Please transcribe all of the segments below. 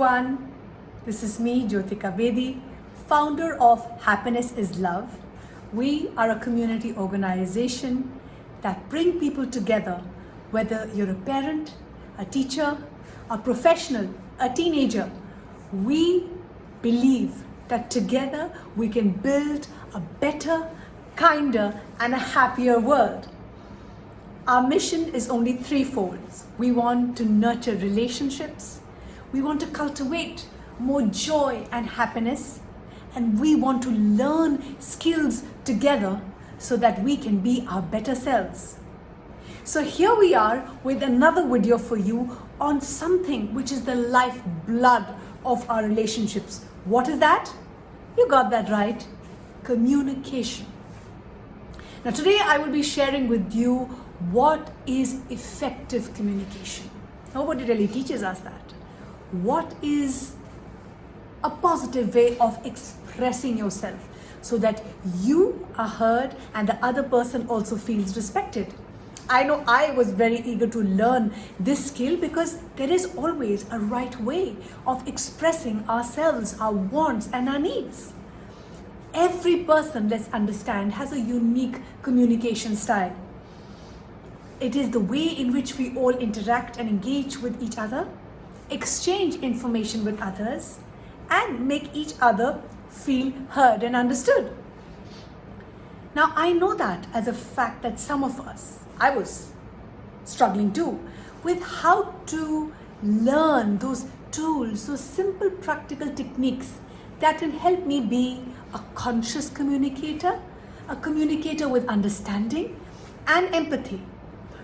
everyone. This is me, Jyotika Bedi, founder of Happiness is Love. We are a community organization that bring people together, whether you're a parent, a teacher, a professional, a teenager. We believe that together we can build a better, kinder, and a happier world. Our mission is only threefold. We want to nurture relationships, we want to cultivate more joy and happiness, and we want to learn skills together so that we can be our better selves. So here we are with another video for you on something which is the lifeblood of our relationships. What is that? You got that right. Communication. Now today I will be sharing with you what is effective communication. Nobody really teaches us that. What is a positive way of expressing yourself so that you are heard and the other person also feels respected? I know I was very eager to learn this skill because there is always a right way of expressing ourselves, our wants and our needs. Every person, let's understand, has a unique communication style. It is the way in which we all interact and engage with each other, exchange information with others, and make each other feel heard and understood. Now, I know that as a fact that some of us, I was struggling too, with how to learn those tools, those simple practical techniques that can help me be a conscious communicator, a communicator with understanding and empathy.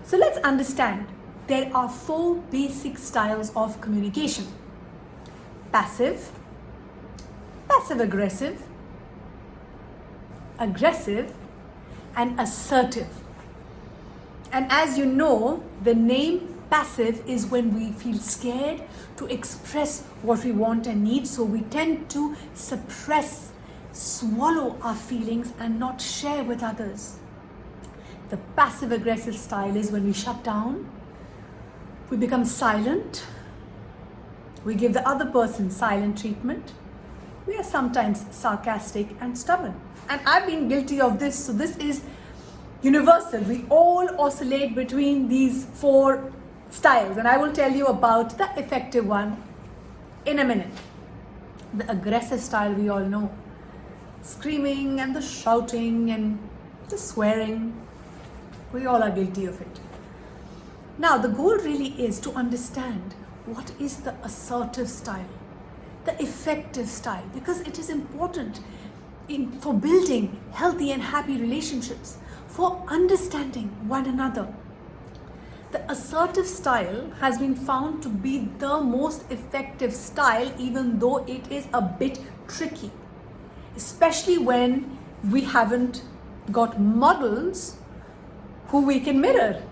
So let's understand, there are four basic styles of communication: passive, passive-aggressive, aggressive, and assertive. And as you know, the name passive is when we feel scared to express what we want and need, so we tend to suppress, swallow our feelings and not share with others. The passive-aggressive style is when we shut down, we become silent, we give the other person silent treatment, we are sometimes sarcastic and stubborn. And I've been guilty of this, so this is universal. We all oscillate between these four styles, and I will tell you about the effective one in a minute. The aggressive style we all know, screaming and the shouting and the swearing. We all are guilty of it. Now, the goal really is to understand what is the assertive style, the effective style, because it is important for building healthy and happy relationships, for understanding one another. The assertive style has been found to be the most effective style, even though it is a bit tricky, especially when we haven't got models who we can mirror.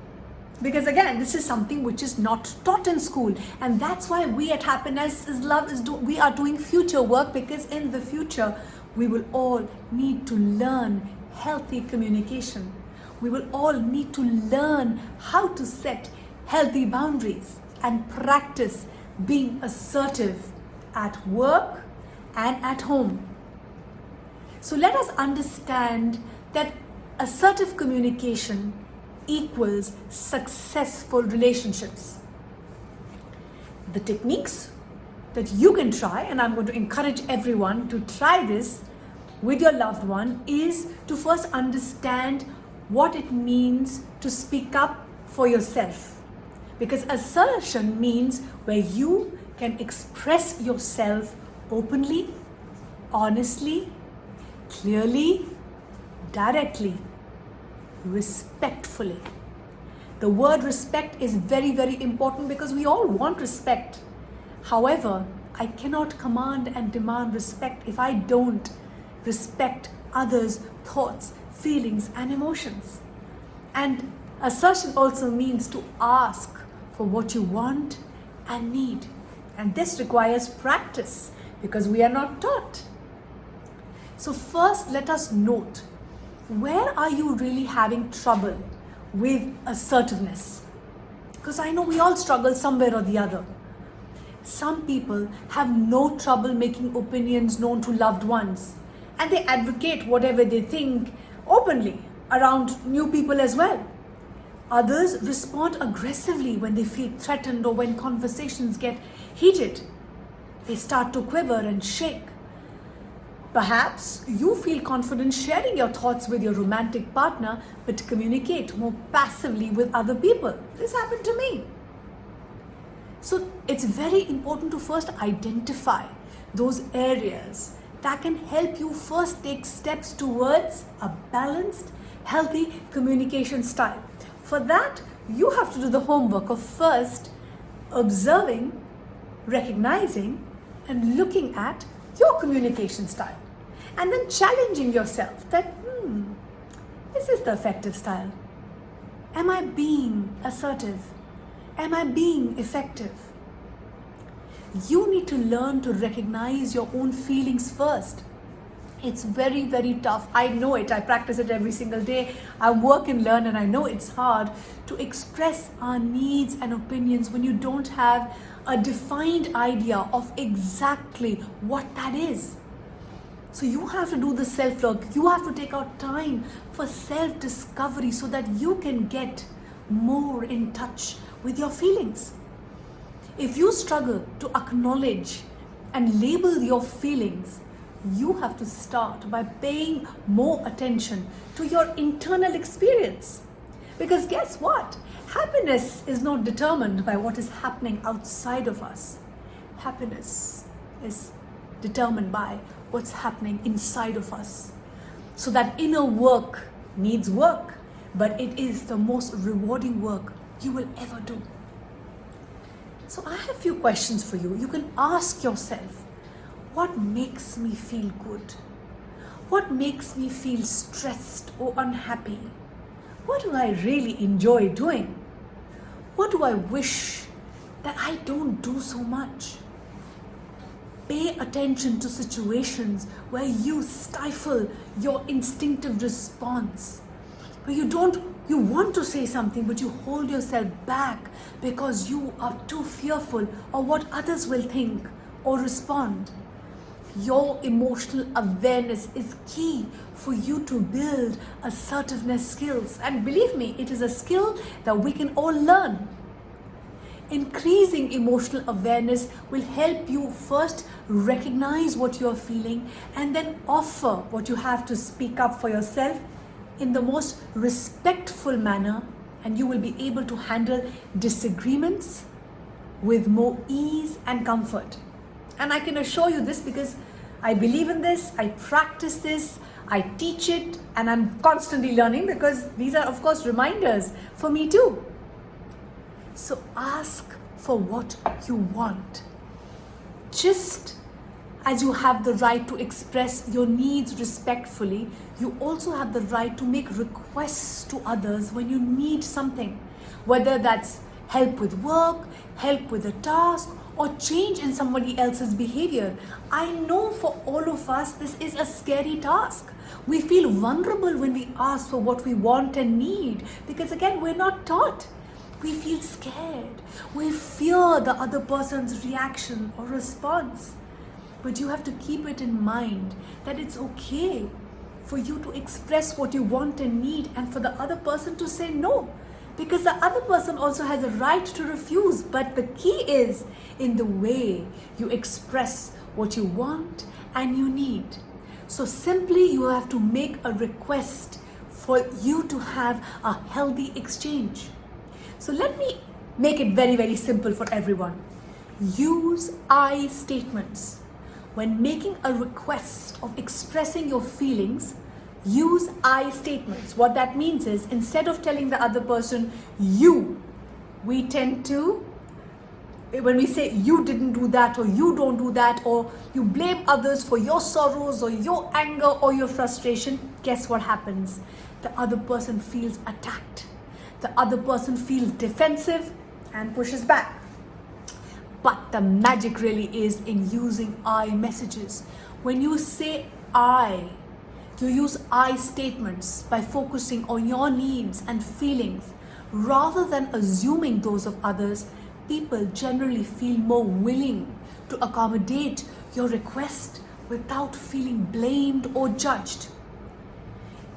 Because again, this is something which is not taught in school, and that's why we at Happiness is Love we are doing future work, because in the future we will all need to learn healthy communication. We will all need to learn how to set healthy boundaries and practice being assertive at work and at home. So let us understand that assertive communication equals successful relationships. The techniques that you can try, and I'm going to encourage everyone to try this with your loved one, is to first understand what it means to speak up for yourself. Because assertion means where you can express yourself openly, honestly, clearly, directly, respectfully. The word respect is very, very important because we all want respect. However, I cannot command and demand respect if I don't respect others' thoughts, feelings, and emotions. And assertion also means to ask for what you want and need. And this requires practice because we are not taught. So first, let us note, where are you really having trouble with assertiveness? Because I know we all struggle somewhere or the other. Some people have no trouble making opinions known to loved ones, and they advocate whatever they think openly around new people as well. Others respond aggressively when they feel threatened or when conversations get heated. They start to quiver and shake. Perhaps you feel confident sharing your thoughts with your romantic partner, but communicate more passively with other people. This happened to me. So it's very important to first identify those areas that can help you first take steps towards a balanced, healthy communication style. For that, you have to do the homework of first observing, recognizing, and looking at your communication style. And then challenging yourself that, is this the effective style? Am I being assertive? Am I being effective? You need to learn to recognize your own feelings first. It's very, very tough. I know it. I practice it every single day. I work and learn, and I know it's hard to express our needs and opinions when you don't have a defined idea of exactly what that is. So you have to do the self-work. You have to take out time for self-discovery so that you can get more in touch with your feelings. If you struggle to acknowledge and label your feelings, you have to start by paying more attention to your internal experience. Because guess what? Happiness is not determined by what is happening outside of us. Happiness is determined by what's happening inside of us. So that inner work needs work, but it is the most rewarding work you will ever do. So I have a few questions for you. You can ask yourself, what makes me feel good? What makes me feel stressed or unhappy? What do I really enjoy doing? What do I wish that I don't do so much? Pay attention to situations where you stifle your instinctive response, where you want to say something but you hold yourself back because you are too fearful of what others will think or respond. Your emotional awareness is key for you to build assertiveness skills. And believe me, it is a skill that we can all learn. Increasing emotional awareness will help you first recognize what you're feeling and then offer what you have to speak up for yourself in the most respectful manner, and you will be able to handle disagreements with more ease and comfort. And I can assure you this because I believe in this, I practice this, I teach it, and I'm constantly learning because these are, of course, reminders for me too. So ask for what you want. Just as you have the right to express your needs respectfully, you also have the right to make requests to others when you need something, whether that's help with work, help with a task, or change in somebody else's behavior. I know for all of us, this is a scary task. We feel vulnerable when we ask for what we want and need because, again, we're not taught. We feel scared. We fear the other person's reaction or response. But you have to keep it in mind that it's okay for you to express what you want and need and for the other person to say no. Because the other person also has a right to refuse. But the key is in the way you express what you want and you need. So simply you have to make a request for you to have a healthy exchange. So let me make it very, very simple for everyone. Use I statements. When making a request of expressing your feelings, use I statements. What that means is instead of telling the other person, you, we tend to, when we say you didn't do that or you don't do that or you blame others for your sorrows or your anger or your frustration, guess what happens? The other person feels attacked. The other person feels defensive and pushes back. But the magic really is in using I messages. When you say I, you use I statements by focusing on your needs and feelings rather than assuming those of others. people generally feel more willing to accommodate your request without feeling blamed or judged.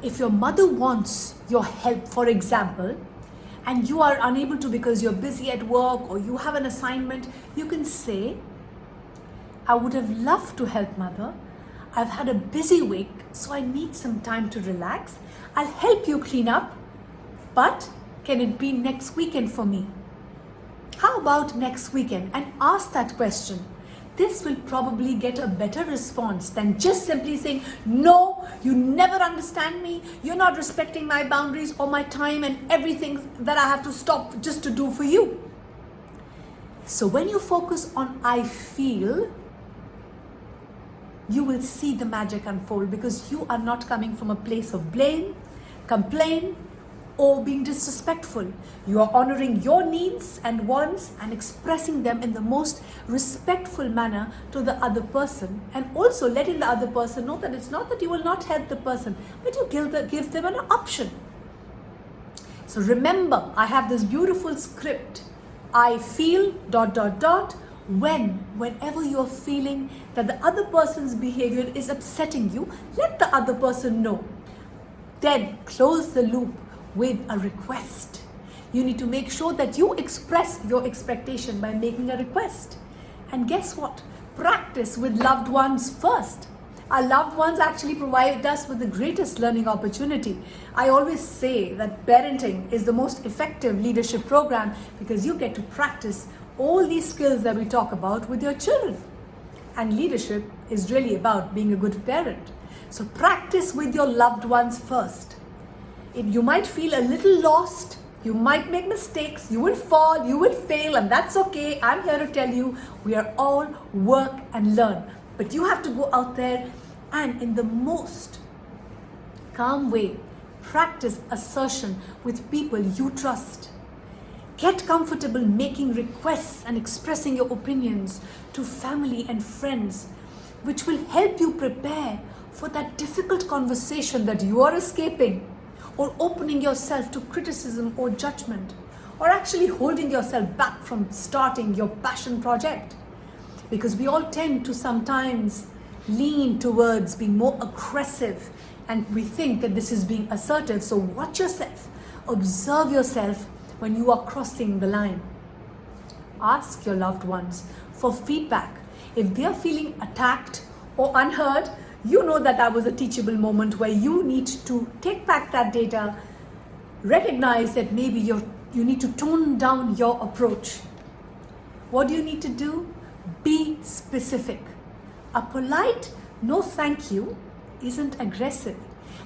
If your mother wants your help, for example, and you are unable to because you're busy at work or you have an assignment, you can say, I would have loved to help mother. I've had a busy week, so I need some time to relax. I'll help you clean up, but can it be next weekend for me? How about next weekend? And ask that question. This will probably get a better response than just simply saying, no, you never understand me. You're not respecting my boundaries or my time and everything that I have to stop just to do for you. So when you focus on I feel, you will see the magic unfold because you are not coming from a place of blame, complaint, or being disrespectful. You are honoring your needs and wants and expressing them in the most respectful manner to the other person, and also letting the other person know that it's not that you will not help the person, but you give them an option. So remember, I have this beautiful script. I feel ... whenever you're feeling that the other person's behavior is upsetting you, let the other person know. Then close the loop with a request. You need to make sure that you express your expectation by making a request. And guess what? Practice with loved ones first. Our loved ones actually provide us with the greatest learning opportunity. I always say that parenting is the most effective leadership program because you get to practice all these skills that we talk about with your children. And leadership is really about being a good parent. So practice with your loved ones first. You might feel a little lost, you might make mistakes, you will fall, you will fail, and that's okay. I'm here to tell you, we are all work and learn. But you have to go out there and in the most calm way, practice assertion with people you trust. Get comfortable making requests and expressing your opinions to family and friends, which will help you prepare for that difficult conversation that you are escaping, or opening yourself to criticism or judgment, or actually holding yourself back from starting your passion project. Because we all tend to sometimes lean towards being more aggressive, and we think that this is being assertive. So watch yourself, observe yourself when you are crossing the line. Ask your loved ones for feedback. If they are feeling attacked or unheard, you know that was a teachable moment where you need to take back that data, recognize that maybe you need to tone down your approach. What do you need to do? Be specific. A polite no thank you isn't aggressive,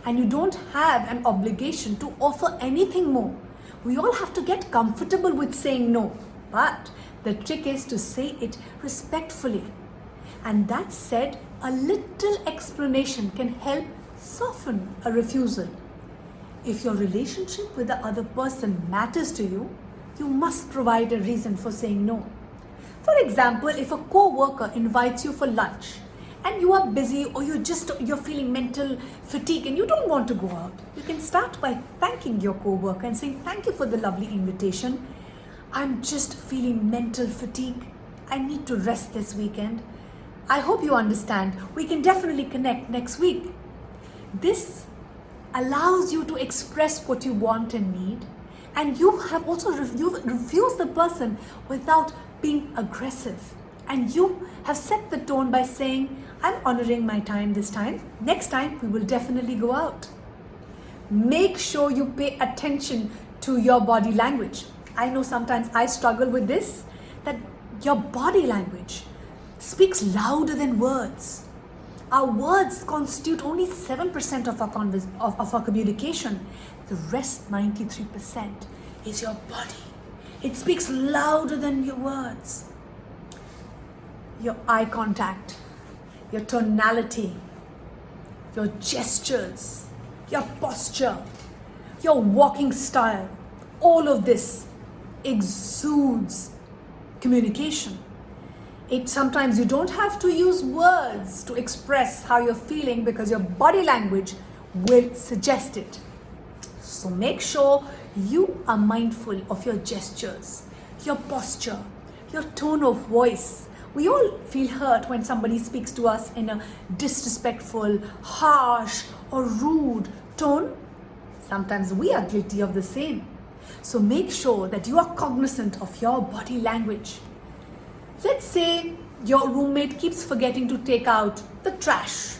and you don't have an obligation to offer anything more. We all have to get comfortable with saying no, but the trick is to say it respectfully. And that said, a little explanation can help soften a refusal. If your relationship with the other person matters to you, you must provide a reason for saying no. For example, if a co-worker invites you for lunch and you are busy, or you're feeling mental fatigue and you don't want to go out, you can start by thanking your co-worker and saying, thank you for the lovely invitation. I'm just feeling mental fatigue. I need to rest this weekend. I hope you understand. We can definitely connect next week. This allows you to express what you want and need, and you have also refused the person without being aggressive, and you have set the tone by saying, I'm honoring my time this time. Next time we will definitely go out. Make sure you pay attention to your body language. I know sometimes I struggle with this, that your body language speaks louder than words. Our words constitute only 7% of our communication. The rest 93% is your body. It speaks louder than your words. Your eye contact, your tonality, your gestures, your posture, your walking style, all of this exudes communication. Sometimes you don't have to use words to express how you're feeling because your body language will suggest it. So make sure you are mindful of your gestures. your posture, your tone of voice. We all feel hurt when somebody speaks to us in a disrespectful, harsh, or rude tone. Sometimes we are guilty of the same. So make sure that you are cognizant of your body language. Let's say your roommate keeps forgetting to take out the trash.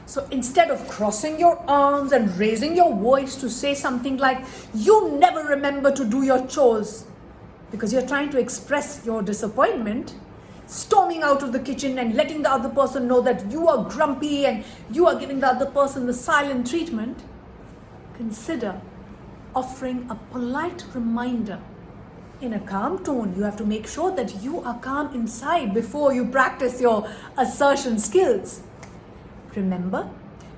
So instead of crossing your arms and raising your voice to say something like, "You never remember to do your chores," because you're trying to express your disappointment, storming out of the kitchen and letting the other person know that you are grumpy and you are giving the other person the silent treatment, consider offering a polite reminder in a calm tone. You have to make sure that you are calm inside before you practice your assertion skills. Remember,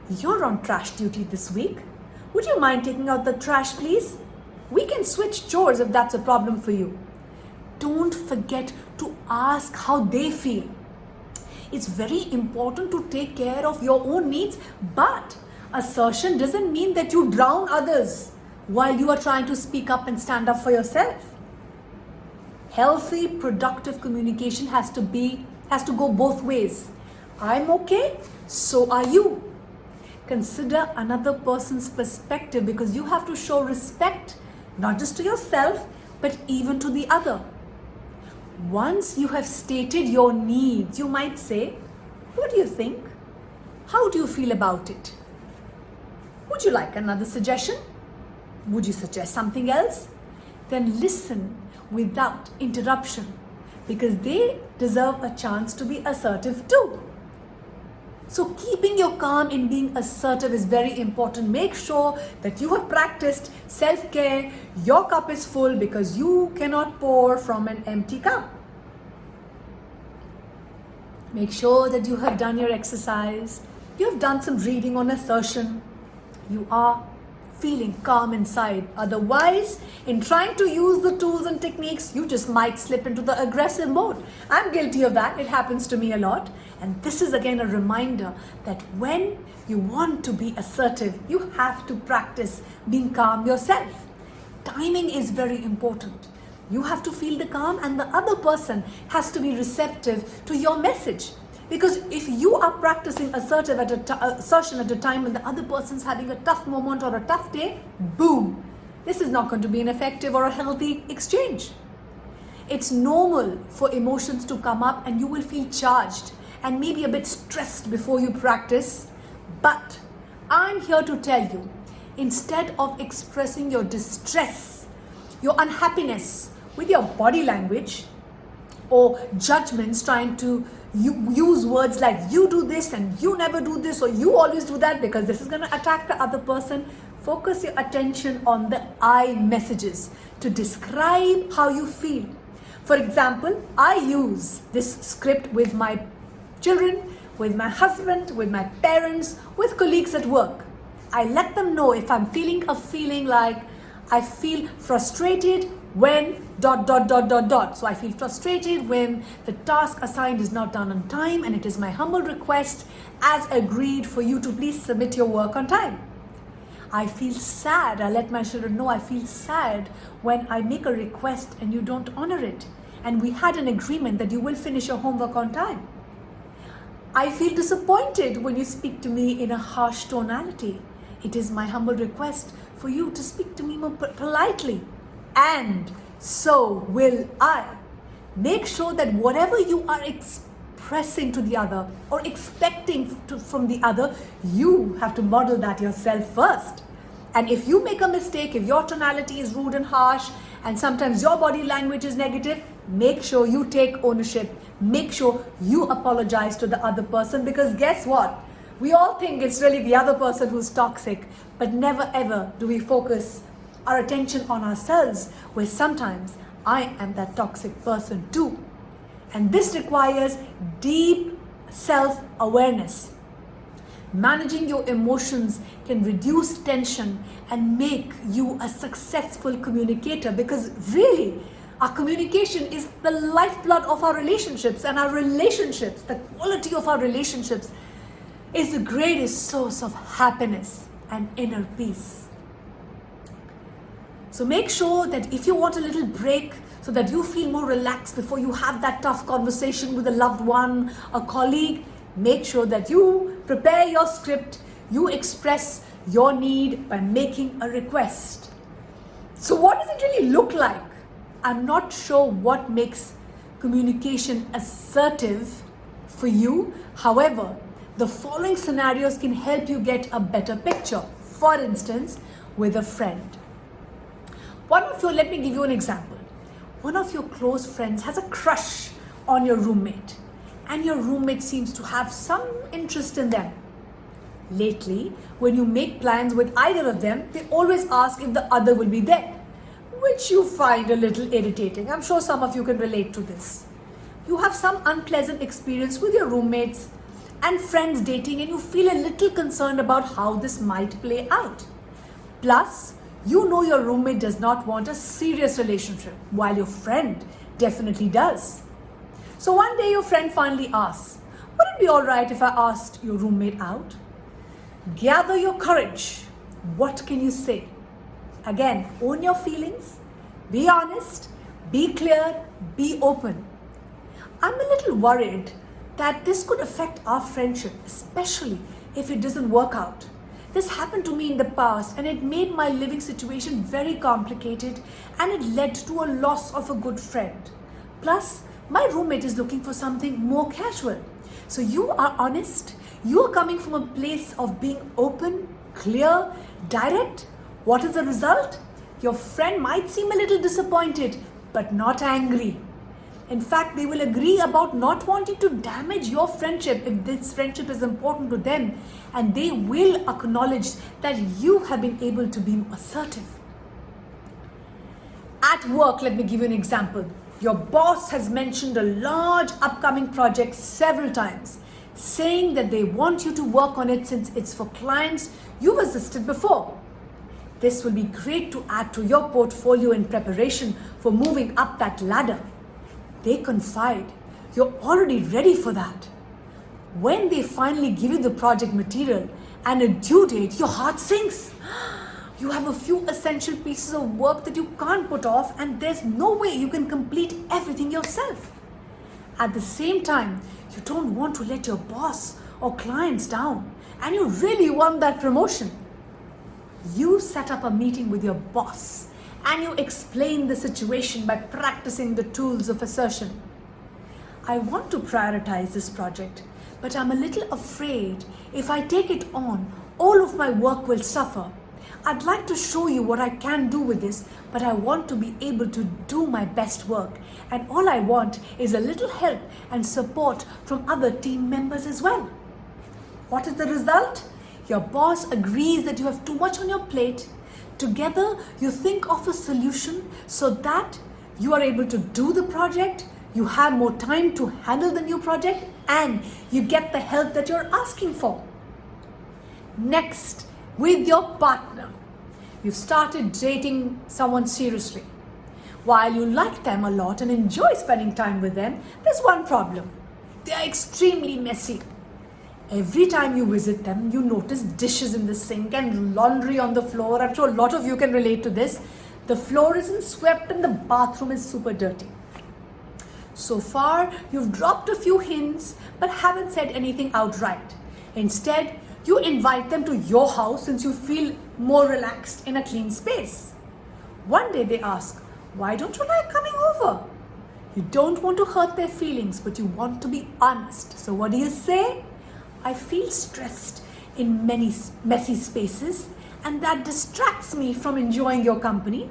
you're on trash duty this week. Would you mind taking out the trash, please? We can switch chores if that's a problem for you. Don't forget to ask how they feel. It's very important to take care of your own needs, but assertion doesn't mean that you drown others while you are trying to speak up and stand up for yourself. Healthy, productive communication has to go both ways. I'm okay, so are you. Consider another person's perspective, because you have to show respect not just to yourself but even to the other. Once you have stated your needs, you might say, "What do you think? How do you feel about it? Would you like another suggestion? Would you suggest something else?" Then listen without interruption, because they deserve a chance to be assertive too. So keeping your calm in being assertive is very important. Make sure that you have practiced self-care. Your cup is full, because you cannot pour from an empty cup. Make sure that you have done your exercise. You have done some reading on assertion. You are feeling calm inside. Otherwise, in trying to use the tools and techniques, you just might slip into the aggressive mode. I'm guilty of that. It happens to me a lot. And this is again a reminder that when you want to be assertive, you have to practice being calm yourself. Timing is very important. You have to feel the calm, and the other person has to be receptive to your message. Because if you are practicing assertion at a time when the other person's having a tough moment or a tough day, boom, this is not going to be an effective or a healthy exchange. It's normal for emotions to come up, and you will feel charged and maybe a bit stressed before you practice. But I'm here to tell you, instead of expressing your distress, your unhappiness with your body language or judgments, trying to use words like "you do this" and "you never do this" or "you always do that," because this is going to attack the other person, focus your attention on the I messages to describe how you feel. For example, I use this script with my children, with my husband, with my parents, with colleagues at work. I let them know if I'm feeling a feeling like I feel frustrated when ... So I feel frustrated when the task assigned is not done on time, and it is my humble request, as agreed, for you to please submit your work on time. I feel sad. I let my children know I feel sad when I make a request and you don't honor it, and we had an agreement that you will finish your homework on time. I feel disappointed when you speak to me in a harsh tonality. It is my humble request for you to speak to me more politely, and so will I. Make sure that whatever you are expressing to the other or expecting from the other, you have to model that yourself first. And if you make a mistake, if your tonality is rude and harsh, and sometimes your body language is negative, make sure you take ownership. Make sure you apologize to the other person, because guess what? We all think it's really the other person who's toxic, but never ever do we focus our attention on ourselves, where sometimes I am that toxic person too. And this requires deep self-awareness. Managing your emotions can reduce tension and make you a successful communicator, because really, our communication is the lifeblood of our relationships, and our relationships, the quality of our relationships, is the greatest source of happiness and inner peace. So make sure that if you want a little break so that you feel more relaxed before you have that tough conversation with a loved one, a colleague. Make sure that you prepare your script, you express your need by making a request. So what does it really look like? I'm not sure what makes communication assertive for you. However, the following scenarios can help you get a better picture. For instance, with a friend. Let me give you an example. One of your close friends has a crush on your roommate, and your roommate seems to have some interest in them. Lately, when you make plans with either of them, they always ask if the other will be there, which you find a little irritating. I'm sure some of you can relate to this. You have some unpleasant experience with your roommates and friends dating, and you feel a little concerned about how this might play out. Plus, you know your roommate does not want a serious relationship, while your friend definitely does. So one day your friend finally asks, would it be alright if I asked your roommate out? Gather your courage. What can you say? Again, own your feelings, be honest, be clear, be open. I'm a little worried that this could affect our friendship, especially if it doesn't work out. This happened to me in the past, and it made my living situation very complicated, and it led to a loss of a good friend. Plus, my roommate is looking for something more casual. So you are honest, you are coming from a place of being open, clear, direct. What is the result? Your friend might seem a little disappointed, but not angry. In fact, they will agree about not wanting to damage your friendship if this friendship is important to them, and they will acknowledge that you have been able to be assertive. At work, let me give you an example. Your boss has mentioned a large upcoming project several times, saying that they want you to work on it since it's for clients you've assisted before. This will be great to add to your portfolio in preparation for moving up that ladder. They confide, you're already ready for that. When they finally give you the project material and a due date, your heart sinks. You have a few essential pieces of work that you can't put off, and there's no way you can complete everything yourself. At the same time, you don't want to let your boss or clients down, and you really want that promotion. You set up a meeting with your boss and you explain the situation by practicing the tools of assertion. I want to prioritize this project, but I'm a little afraid if I take it on, all of my work will suffer. I'd like to show you what I can do with this, but I want to be able to do my best work. And all I want is a little help and support from other team members as well. What is the result? Your boss agrees that you have too much on your plate. Together, you think of a solution so that you are able to do the project, you have more time to handle the new project, and you get the help that you're asking for. Next, with your partner. You've started dating someone seriously. While you like them a lot and enjoy spending time with them, there's one problem. They are extremely messy. Every time you visit them, you notice dishes in the sink and laundry on the floor. I'm sure a lot of you can relate to this. The floor isn't swept and the bathroom is super dirty. So far, you've dropped a few hints but haven't said anything outright. Instead, you invite them to your house since you feel more relaxed in a clean space. One day they ask, why don't you like coming over? You don't want to hurt their feelings, but you want to be honest. So what do you say? I feel stressed in many messy spaces, and that distracts me from enjoying your company.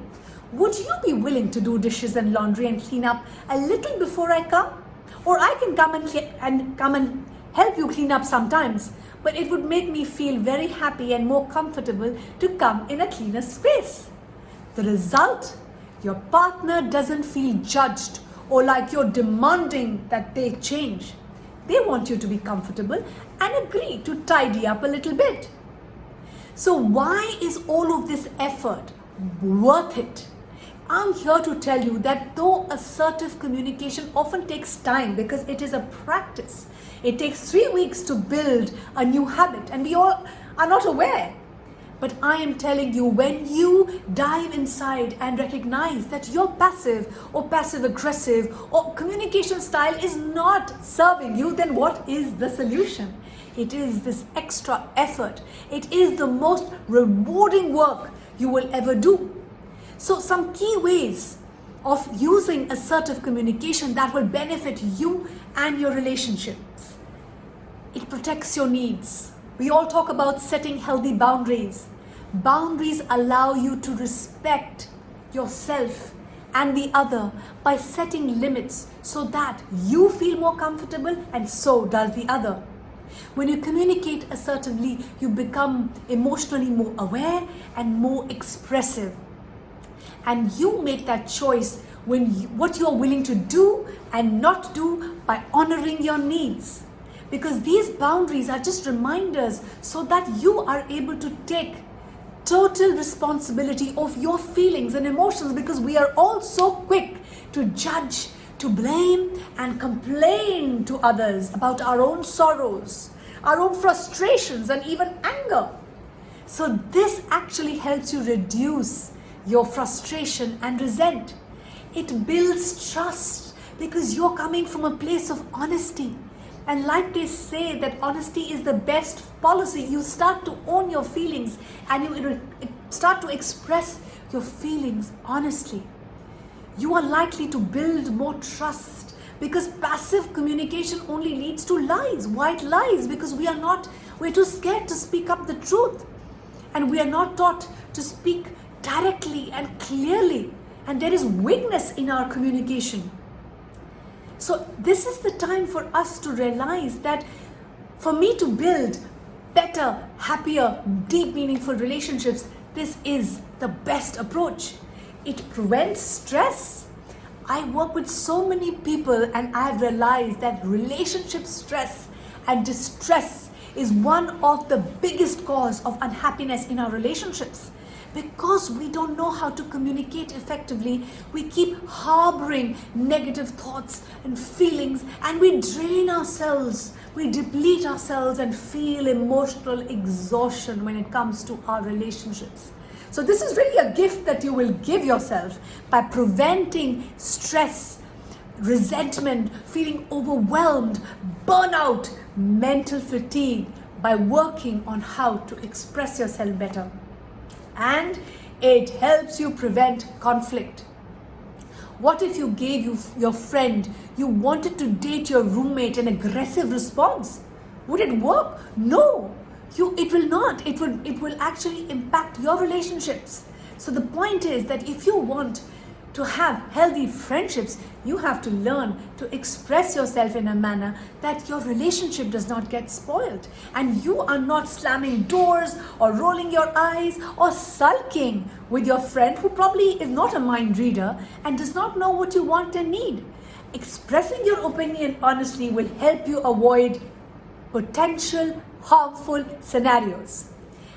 Would you be willing to do dishes and laundry and clean up a little before I come? Or I can come and help you clean up sometimes, but it would make me feel very happy and more comfortable to come in a cleaner space. The result? Your partner doesn't feel judged or like you're demanding that they change. They want you to be comfortable and agree to tidy up a little bit. So why is all of this effort worth it? I'm here to tell you that though assertive communication often takes time because it is a practice, it takes 3 weeks to build a new habit, and we all are not aware. But I am telling you, when you dive inside and recognize that you're passive or passive aggressive or communication style is not serving you, then what is the solution? It is this extra effort. It is the most rewarding work you will ever do. So some key ways of using assertive communication that will benefit you and your relationships. It protects your needs. We all talk about setting healthy boundaries. Boundaries allow you to respect yourself and the other by setting limits so that you feel more comfortable and so does the other. When you communicate assertively, you become emotionally more aware and more expressive. And you make that choice what you are willing to do and not do by honoring your needs. Because these boundaries are just reminders so that you are able to take total responsibility of your feelings and emotions, because we are all so quick to judge, to blame and complain to others about our own sorrows, our own frustrations and even anger. So this actually helps you reduce your frustration and resent. It builds trust because you're coming from a place of honesty. And like they say that honesty is the best policy, you start to own your feelings and you start to express your feelings honestly. You are likely to build more trust, because passive communication only leads to lies, white lies, because we're too scared to speak up the truth. And we are not taught to speak directly and clearly. And there is weakness in our communication. So this is the time for us to realize that for me to build better, happier, deep, meaningful relationships, this is the best approach. It prevents stress. I work with so many people and I've realized that relationship stress and distress is one of the biggest cause of unhappiness in our relationships. Because we don't know how to communicate effectively, we keep harboring negative thoughts and feelings and we drain ourselves, we deplete ourselves and feel emotional exhaustion when it comes to our relationships. So this is really a gift that you will give yourself by preventing stress, resentment, feeling overwhelmed, burnout, mental fatigue by working on how to express yourself better. And it helps you prevent conflict. What if you gave your friend you wanted to date your roommate an aggressive response? Would it work? No, it will not. It will actually impact your relationships. So the point is that if you want to have healthy friendships, you have to learn to express yourself in a manner that your relationship does not get spoiled. And you are not slamming doors or rolling your eyes or sulking with your friend who probably is not a mind reader and does not know what you want and need. Expressing your opinion honestly will help you avoid potential harmful scenarios.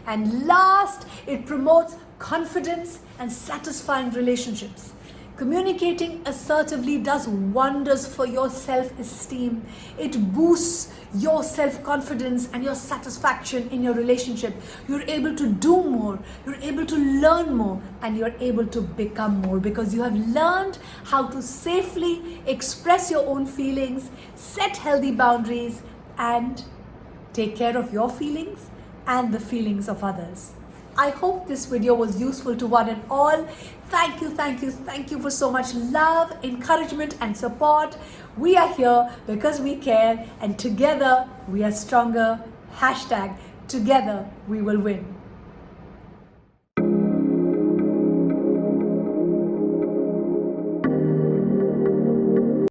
And last, it promotes confidence and satisfying relationships. Communicating assertively does wonders for your self-esteem. It boosts your self-confidence and your satisfaction in your relationship. You're able to do more, you're able to learn more, and you're able to become more because you have learned how to safely express your own feelings, set healthy boundaries, and take care of your feelings and the feelings of others. I hope this video was useful to one and all. Thank you for so much love, encouragement and support. We are here because we care, and together we are stronger. #together we will win.